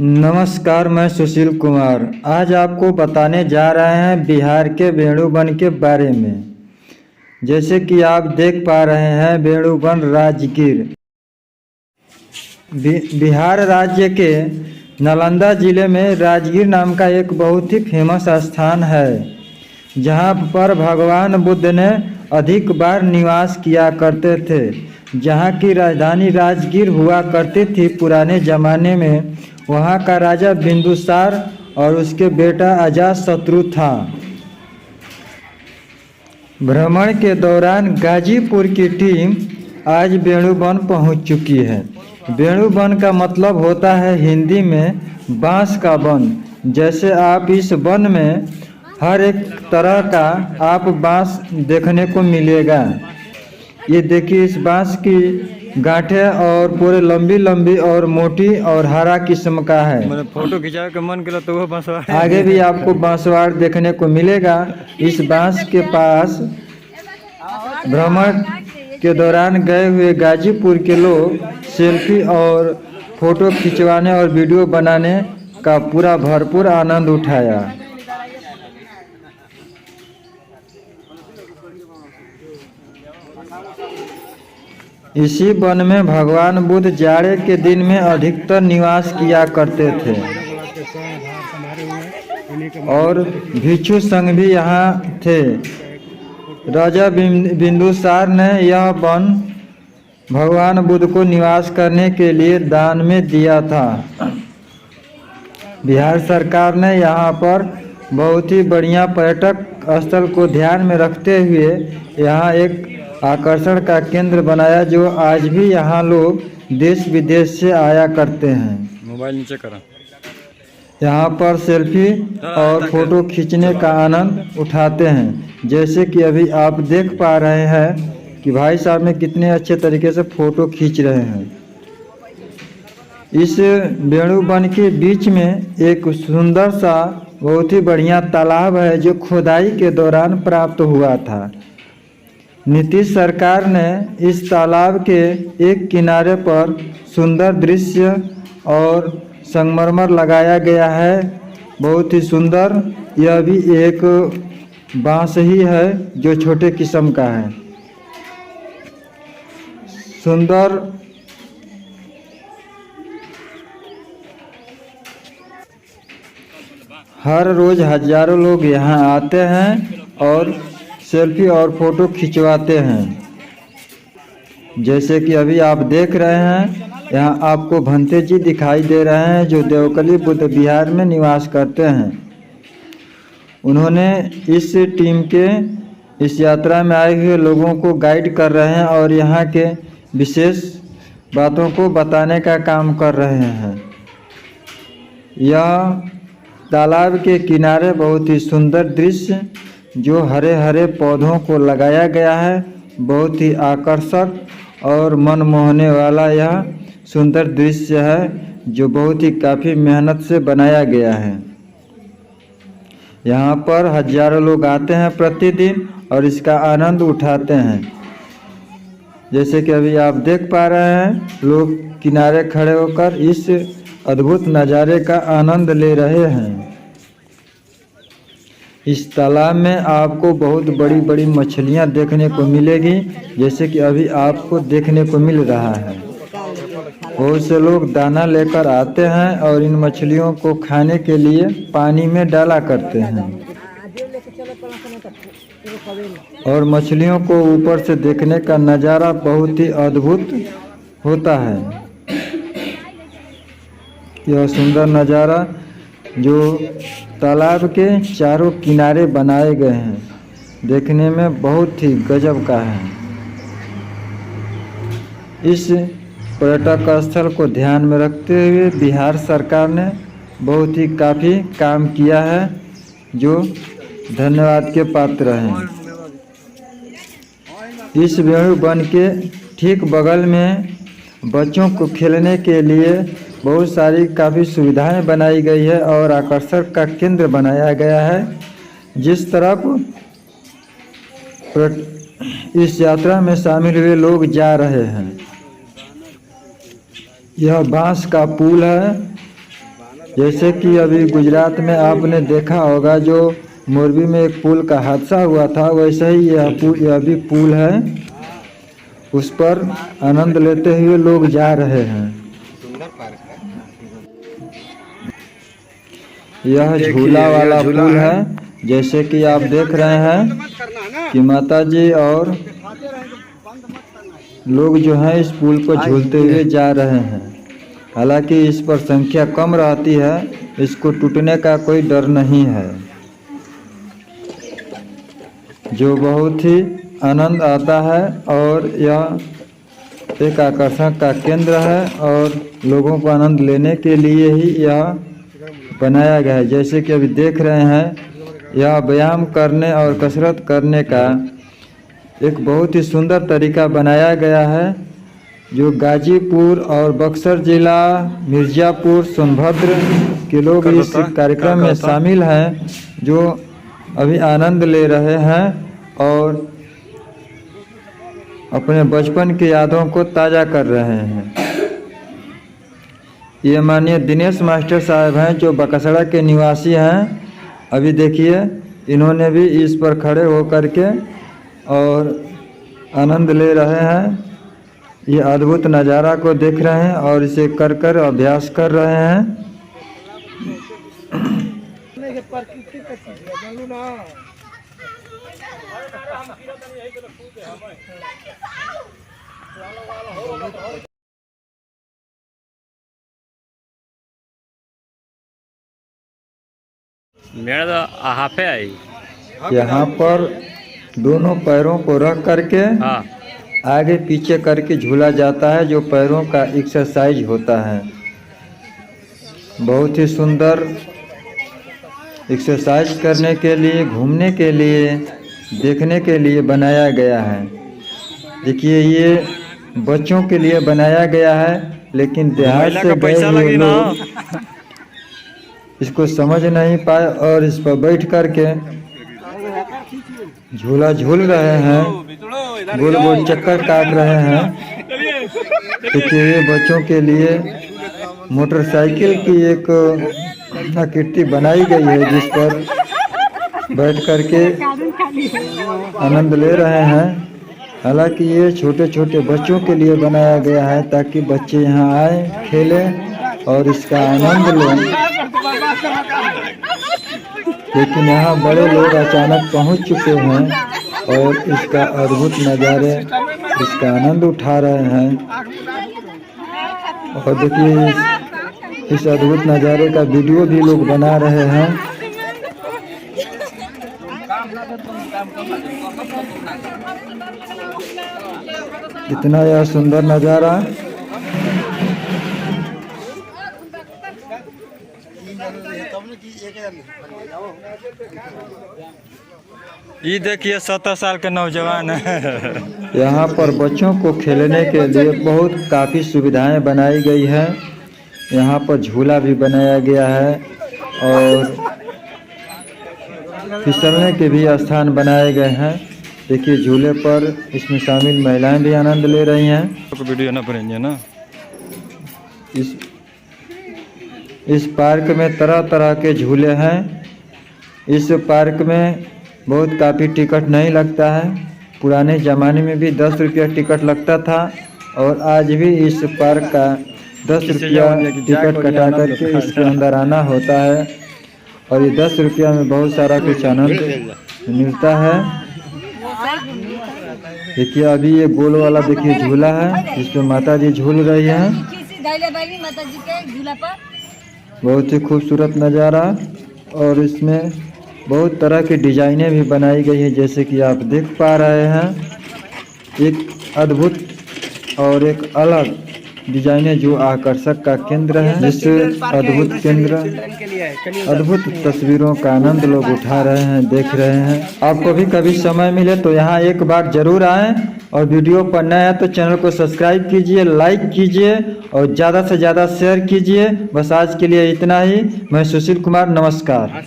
नमस्कार, मैं सुशील कुमार। आज आपको बताने जा रहे हैं बिहार के वेणुवन के बारे में। जैसे कि आप देख पा रहे हैं, वेणुवन राजगीर बिहार राज्य के नालंदा जिले में राजगीर नाम का एक बहुत ही फेमस स्थान है, जहां पर भगवान बुद्ध ने अधिक बार निवास किया करते थे। जहां की राजधानी राजगीर हुआ करती थी पुराने ज़माने में। वहां का राजा बिंदुसार और उसके बेटा अजातशत्रु था। भ्रमण के दौरान गाजीपुर की टीम आज वेणुवन पहुंच चुकी है। वेणुवन का मतलब होता है हिंदी में बांस का वन। जैसे आप इस वन में हर एक तरह का आप बांस देखने को मिलेगा। ये देखिए, इस बांस की गांठें और पूरे लंबी लंबी और मोटी और हरा किस्म का है। मैंने फोटो खिंचा के मन किया तो वो बांसवाड़ आगे भी आपको बांसवाड़ देखने को मिलेगा। इस बांस के पास भ्रमण के दौरान गए हुए गाजीपुर के लोग सेल्फी और फोटो खिंचवाने और वीडियो बनाने का पूरा भरपूर आनंद उठाया। इसी वन में भगवान बुद्ध जाड़े के दिन में अधिकतर निवास किया करते थे और भिक्षु संघ भी यहाँ थे। राजा बिंदुसार ने यह वन भगवान बुद्ध को निवास करने के लिए दान में दिया था। बिहार सरकार ने यहाँ पर बहुत ही बढ़िया पर्यटक स्थल को ध्यान में रखते हुए यहाँ एक आकर्षण का केंद्र बनाया, जो आज भी यहाँ लोग देश विदेश से आया करते हैं। मोबाइल नीचे करा। यहाँ पर सेल्फी और फोटो खींचने का आनंद उठाते हैं। जैसे कि अभी आप देख पा रहे हैं कि भाई साहब ने कितने अच्छे तरीके से फोटो खींच रहे हैं। इस वेणुवन के बीच में एक सुंदर सा बहुत ही बढ़िया तालाब है, जो खुदाई के दौरान प्राप्त हुआ था। नीतीश सरकार ने इस तालाब के एक किनारे पर सुंदर दृश्य और संगमरमर लगाया गया है, बहुत ही सुंदर। यह भी एक बांस ही है जो छोटे किस्म का है। सुंदर हर रोज हजारों लोग यहाँ आते हैं और सेल्फी और फोटो खिंचवाते हैं। जैसे कि अभी आप देख रहे हैं, यहाँ आपको भंते जी दिखाई दे रहे हैं, जो देवकली बुद्ध विहार में निवास करते हैं। उन्होंने इस टीम के इस यात्रा में आए हुए लोगों को गाइड कर रहे हैं और यहाँ के विशेष बातों को बताने का काम कर रहे हैं। यह तालाब के किनारे बहुत ही सुंदर दृश्य, जो हरे हरे पौधों को लगाया गया है, बहुत ही आकर्षक और मन मोहने वाला यह सुंदर दृश्य है, जो बहुत ही काफ़ी मेहनत से बनाया गया है। यहाँ पर हजारों लोग आते हैं प्रतिदिन और इसका आनंद उठाते हैं। जैसे कि अभी आप देख पा रहे हैं, लोग किनारे खड़े होकर इस अद्भुत नज़ारे का आनंद ले रहे हैं। इस तालाब में आपको बहुत बड़ी बड़ी मछलियां देखने को मिलेगी, जैसे कि अभी आपको देखने को मिल रहा है। बहुत से लोग दाना लेकर आते हैं और इन मछलियों को खाने के लिए पानी में डाला करते हैं और मछलियों को ऊपर से देखने का नज़ारा बहुत ही अद्भुत होता है। यह सुंदर नज़ारा जो तालाब के चारों किनारे बनाए गए हैं, देखने में बहुत ही गजब का है। इस पर्यटक स्थल को ध्यान में रखते हुए बिहार सरकार ने बहुत ही काफ़ी काम किया है, जो धन्यवाद के पात्र हैं। इस वेणुवन के ठीक बगल में बच्चों को खेलने के लिए बहुत सारी काफ़ी सुविधाएं बनाई गई है और आकर्षण का केंद्र बनाया गया है। जिस तरफ इस यात्रा में शामिल हुए लोग जा रहे हैं, यह बांस का पुल है जैसे कि अभी गुजरात में आपने देखा होगा जो मोरबी में एक पुल का हादसा हुआ था, वैसे ही यह भी पुल है। उस पर आनंद लेते हुए लोग जा रहे हैं। यह झूला वाला पुल है। जैसे कि आप देख रहे हैं कि माता जी और लोग जो हैं इस पुल को झूलते हुए जा रहे हैं। हालांकि इस पर संख्या कम रहती है, इसको टूटने का कोई डर नहीं है, जो बहुत ही आनंद आता है। और यह एक आकर्षण का केंद्र है और लोगों को आनंद लेने के लिए ही यह बनाया गया है। जैसे कि अभी देख रहे हैं, यह व्यायाम करने और कसरत करने का एक बहुत ही सुंदर तरीका बनाया गया है, जो गाजीपुर और बक्सर जिला, मिर्ज़ापुर, सोनभद्र के लोग इस कार्यक्रम में शामिल हैं, जो अभी आनंद ले रहे हैं और अपने बचपन की यादों को ताज़ा कर रहे हैं। ये माननीय दिनेश मास्टर साहब हैं, जो बकसड़ा के निवासी हैं। अभी देखिए, इन्होंने भी इस पर खड़े होकर के और आनंद ले रहे हैं। ये अद्भुत नज़ारा को देख रहे हैं और इसे कर कर अभ्यास कर रहे हैं। मेरा तो हाफे आई। यहाँ पर दोनों पैरों को रख करके हाँ, आगे पीछे करके झूला जाता है, जो पैरों का एक्सरसाइज होता है। बहुत ही सुंदर एक्सरसाइज करने के लिए, घूमने के लिए, देखने के लिए बनाया गया है। देखिए, ये बच्चों के लिए बनाया गया है, लेकिन देहात से गए हुए लोग इसको समझ नहीं पाए और इस पर बैठ करके झूला झूल रहे हैं, गोल गोल चक्कर काट रहे हैं। देखिए, ये बच्चों के लिए मोटरसाइकिल की एक आकृति बनाई गई है, जिस पर बैठ करके आनंद ले रहे हैं। हालांकि ये छोटे छोटे बच्चों के लिए बनाया गया है, ताकि बच्चे यहाँ आए, खेलें और इसका आनंद लें। लेकिन यहाँ बड़े लोग अचानक पहुँच चुके हैं और इसका अद्भुत नज़ारे, इसका आनंद उठा रहे हैं। और देखिए, इस अद्भुत नज़ारे का वीडियो भी लोग बना रहे हैं। इतना यह सुंदर नज़ारा। ये देखिए 17 साल के नौजवान है। यहाँ पर बच्चों को खेलने के लिए बहुत काफ़ी सुविधाएं बनाई गई है। यहाँ पर झूला भी बनाया गया है और फिसलने के भी स्थान बनाए गए हैं। देखिए, झूले पर इसमें शामिल महिलाएं भी आनंद ले रही हैं। वीडियो ना बनेंगे ना। इस पार्क में तरह तरह के झूले हैं। इस पार्क में बहुत काफ़ी टिकट नहीं लगता है। पुराने ज़माने में भी 10 रुपया टिकट लगता था और आज भी इस पार्क का 10 रुपया टिकट कटा करके इसके अंदर आना होता है। और ये 10 रुपया में बहुत सारा कुछ आनंद मिलता है। देखिए, अभी ये गोल वाला देखिए झूला है, जिसमें माता जी झूल रही हैं। बहुत ही खूबसूरत नज़ारा। और इसमें बहुत तरह की डिजाइनें भी बनाई गई हैं, जैसे कि आप देख पा रहे हैं। एक अद्भुत और एक अलग डिजाइनें जो आकर्षक का केंद्र है, जिस अद्भुत केंद्र, अद्भुत तस्वीरों का आनंद लोग उठा रहे हैं, देख रहे हैं। आपको भी कभी समय मिले तो यहाँ एक बार जरूर आएं। और वीडियो पर नया है तो चैनल को सब्सक्राइब कीजिए, लाइक कीजिए और ज़्यादा से ज़्यादा शेयर कीजिए। बस आज के लिए इतना ही। मैं सुशील कुमार, नमस्कार।